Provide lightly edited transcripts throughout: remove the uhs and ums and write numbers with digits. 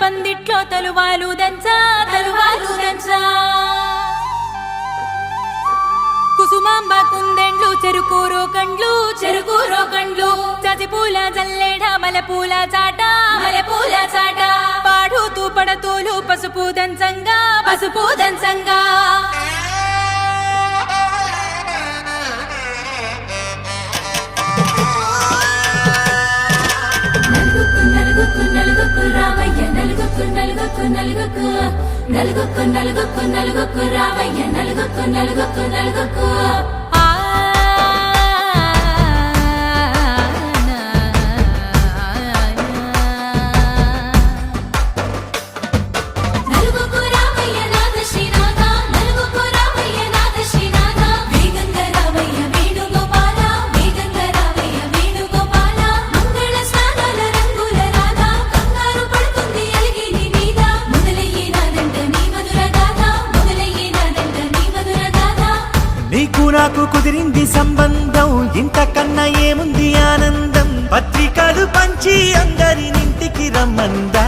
పందిట్లో తలువాలు దంచా కుసుమాంబ కుందెండ్లు చెరుకూరో కండ్లు చజిపూల జల్లేడ మలపూల చాట పాడుతూ పడతూలు పసుపు దంచంగా నలుగుకు రామయ్య నలుగుకు రామయ్య నలుగుకు నాకు కుదిరింది సంబంధం ఇంతకన్నా ఏముంది ఆనందం పత్రికలు పంచి అందరినింటికి రమ్మందా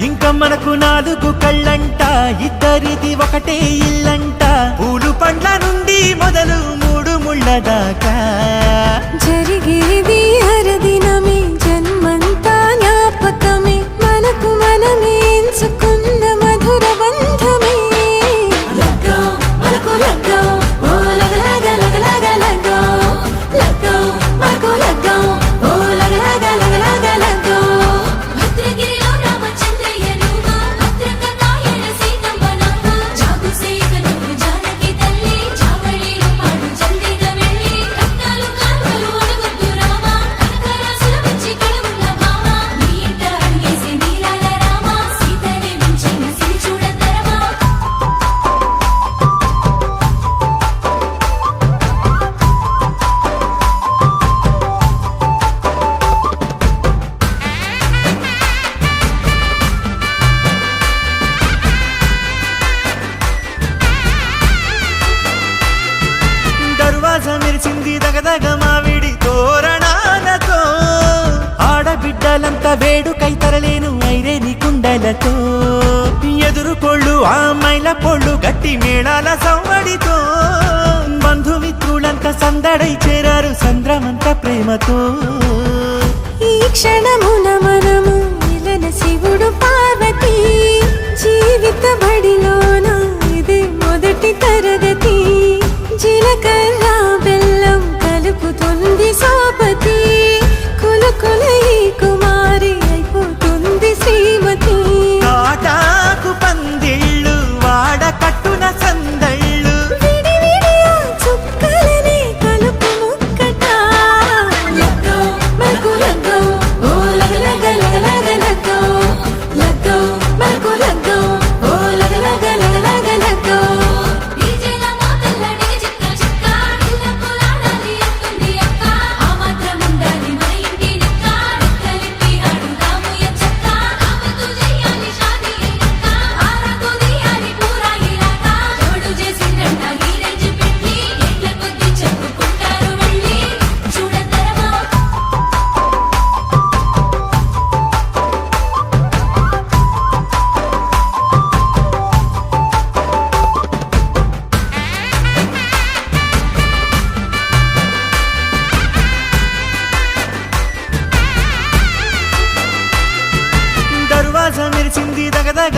ఇంకా మనకు 4 కళ్ళంట ఇద్దరిది ఒకటే ఇల్లంట పూలు పండ్ల నుండి మొదలు 3 ముళ్ళ దాకా జరిగేది హరదినమే జన్మంతా జ్ఞాపకమే మనకు మనమే ఎంచుకున్న మధుర బంధమే మెరిసింది దగదగ మావిడి తోరణాలతో ఆడబిడ్డలంతా వేడుకై తరలేను ఐరేని కుండలతో ఎదురుకోళ్ళు ఆ మైల పోళ్ళు గట్టి మేళాల సవ్వడితో బంధుమిత్రులంతా సందడై చేరారు సంద్రమంత ప్రేమతో ఈ క్షణమున మనము ఇలన శివుడు పార్వతి జీవిత బడిలోన ఇది మొదటి తరగతి జీలకర్ర బెల్లం కలుపుతుంది సోపతి కులకుల ఈ కుమారి అయిపోతుంది శ్రీమతి కాటాకు పందిళ్ళు వాడ కట్టున సందళ్ళు విడివిడియా చుక్కలనే కలుపు ముక్కట మనకు లగ్గో ఓ లగలగ లగలగ లగ్గో మనకు లగ్గో ఓ లగలగ లగ్గో మెరిసింది దగదగ